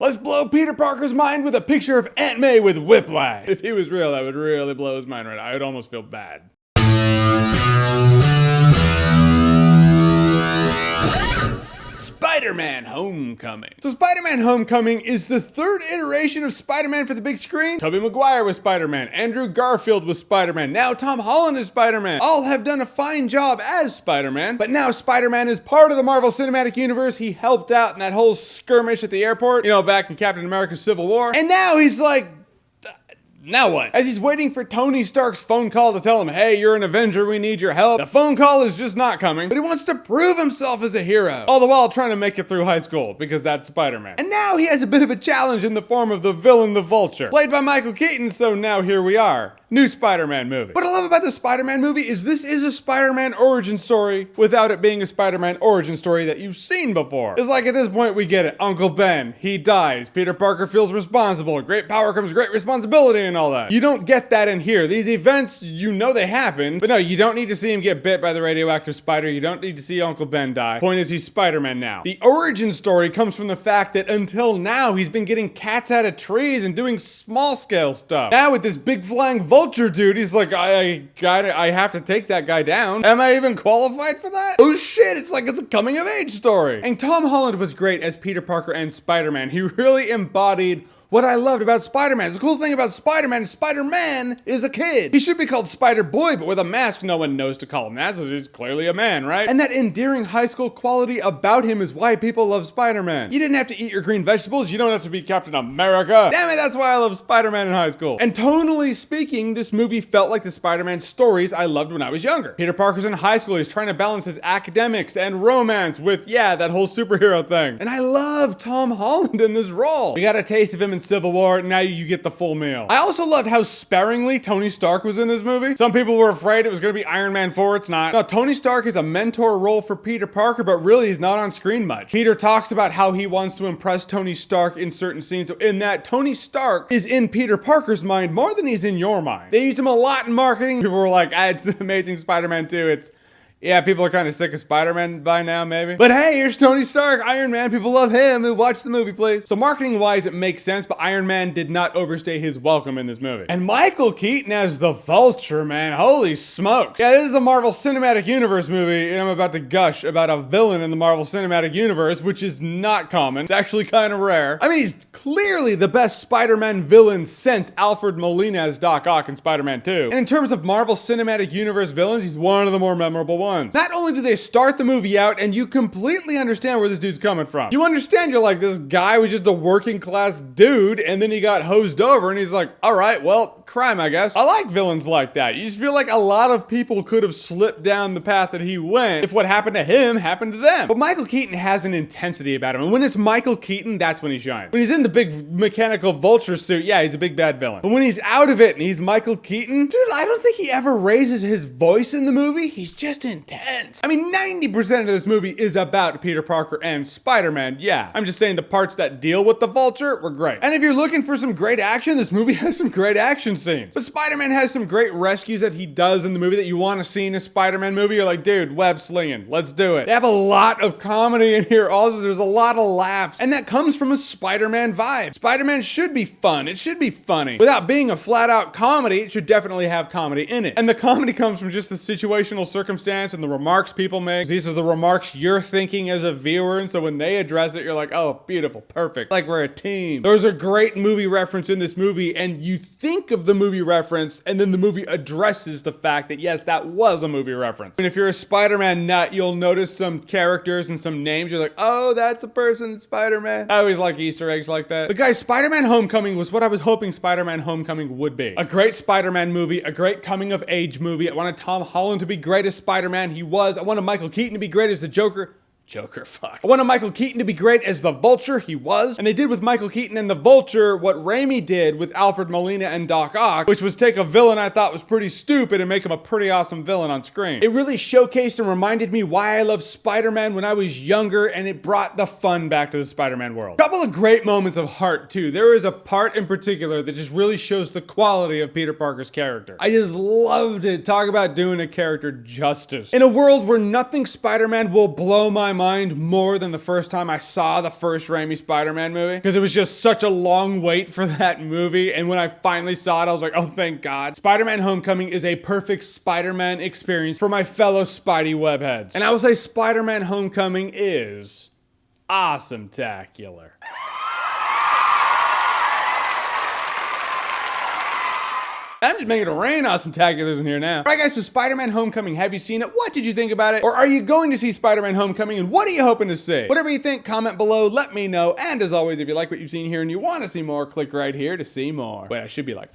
Let's blow Peter Parker's mind with a picture of Aunt May with whiplash. If he was real, that would really blow his mind right now. I would almost feel bad. Spider-Man Homecoming. So Spider-Man Homecoming is the third iteration of Spider-Man for the big screen. Tobey Maguire was Spider-Man, Andrew Garfield was Spider-Man, now Tom Holland is Spider-Man. All have done a fine job as Spider-Man, but now Spider-Man is part of the Marvel Cinematic Universe. He helped out in that whole skirmish at the airport, you know, back in Captain America's Civil War. And now he's like, now what? As he's waiting for Tony Stark's phone call to tell him, hey, you're an Avenger, we need your help. The phone call is just not coming, but he wants to prove himself as a hero. All the while trying to make it through high school, because that's Spider-Man. And now he has a bit of a challenge in the form of the villain, the Vulture, played by Michael Keaton, so now here we are. New Spider-Man movie. What I love about the Spider-Man movie is this is a Spider-Man origin story without it being a Spider-Man origin story that you've seen before. It's like at this point we get it. Uncle Ben, he dies. Peter Parker feels responsible. Great power comes great responsibility and all that. You don't get that in here. These events, you know they happen, but no, you don't need to see him get bit by the radioactive spider. You don't need to see Uncle Ben die. Point is, he's Spider-Man now. The origin story comes from the fact that until now, he's been getting cats out of trees and doing small scale stuff. Now with this big flying Vulture dude, he's like, I have to take that guy down. Am I even qualified for that? Oh shit, it's like it's a coming of age story. And Tom Holland was great as Peter Parker and Spider-Man. He really embodied what I loved about Spider-Man. The cool thing about Spider-Man is Spider-Man is a kid. He should be called Spider-Boy, but with a mask, no one knows to call him that, so he's clearly a man, right? And that endearing high school quality about him is why people love Spider-Man. You didn't have to eat your green vegetables. You don't have to be Captain America. Damn it, that's why I love Spider-Man in high school. And tonally speaking, this movie felt like the Spider-Man stories I loved when I was younger. Peter Parker's in high school. He's trying to balance his academics and romance with, yeah, that whole superhero thing. And I love Tom Holland in this role. We got a taste of him in Civil War, now you get the full meal. I also loved how sparingly Tony Stark was in this movie. Some people were afraid it was gonna be Iron Man 4, it's not. No, Tony Stark is a mentor role for Peter Parker, but really he's not on screen much. Peter talks about how he wants to impress Tony Stark in certain scenes, so in that Tony Stark is in Peter Parker's mind more than he's in your mind. They used him a lot in marketing. People were like, it's Amazing Spider-Man 2, yeah, people are kind of sick of Spider-Man by now, maybe. But hey, here's Tony Stark, Iron Man. People love him. Watch the movie, please. So marketing-wise, it makes sense, but Iron Man did not overstay his welcome in this movie. And Michael Keaton as the Vulture, man. Holy smokes. Yeah, this is a Marvel Cinematic Universe movie, and I'm about to gush about a villain in the Marvel Cinematic Universe, which is not common. It's actually kind of rare. I mean, he's clearly the best Spider-Man villain since Alfred Molina as Doc Ock in Spider-Man 2. And in terms of Marvel Cinematic Universe villains, he's one of the more memorable ones. Not only do they start the movie out and you completely understand where this dude's coming from. You understand, you're like, this guy was just a working class dude and then he got hosed over and he's like, all right, well, crime, I guess. I like villains like that. You just feel like a lot of people could have slipped down the path that he went if what happened to him happened to them. But Michael Keaton has an intensity about him. And when it's Michael Keaton, that's when he shines. When he's in the big mechanical Vulture suit, yeah, he's a big bad villain. But when he's out of it and he's Michael Keaton, dude, I don't think he ever raises his voice in the movie. He's just intense. I mean, 90% of this movie is about Peter Parker and Spider-Man, yeah. I'm just saying the parts that deal with the Vulture were great. And if you're looking for some great action, this movie has some great action scenes. But Spider-Man has some great rescues that he does in the movie that you want to see in a Spider-Man movie. You're like, dude, web slinging, let's do it. They have a lot of comedy in here. Also, there's a lot of laughs. And that comes from a Spider-Man vibe. Spider-Man should be fun. It should be funny. Without being a flat-out comedy, it should definitely have comedy in it. And the comedy comes from just the situational circumstance and the remarks people make. These are the remarks you're thinking as a viewer, and so when they address it, you're like, oh, beautiful, perfect. Like we're a team. There's a great movie reference in this movie, and you think of the movie reference, and then the movie addresses the fact that, yes, that was a movie reference. And if you're a Spider-Man nut, you'll notice some characters and some names. You're like, oh, that's a person in Spider-Man. I always like Easter eggs like that. But guys, Spider-Man Homecoming was what I was hoping Spider-Man Homecoming would be. A great Spider-Man movie, a great coming-of-age movie. I wanted Tom Holland to be great as Spider-Man. He was. I wanted Michael Keaton to be great as the Joker. Fuck. I wanted Michael Keaton to be great as the Vulture. He was. And they did with Michael Keaton and the Vulture what Raimi did with Alfred Molina and Doc Ock, which was take a villain I thought was pretty stupid and make him a pretty awesome villain on screen. It really showcased and reminded me why I loved Spider-Man when I was younger, and it brought the fun back to the Spider-Man world. Couple of great moments of heart, too. There is a part in particular that just really shows the quality of Peter Parker's character. I just loved it. Talk about doing a character justice. In a world where nothing Spider-Man will blow my mind more than the first time I saw the first Raimi Spider-Man movie, because it was just such a long wait for that movie, and when I finally saw it, I was like, oh, thank God. Spider-Man Homecoming is a perfect Spider-Man experience for my fellow Spidey webheads. And I will say Spider-Man Homecoming is awesome-tacular. I'm just making it rain awesome-taculars in here now. All right, guys, so Spider-Man Homecoming, have you seen it? What did you think about it? Or are you going to see Spider-Man Homecoming, and what are you hoping to see? Whatever you think, comment below, let me know. And as always, if you like what you've seen here and you want to see more, click right here to see more. Wait, I should be like...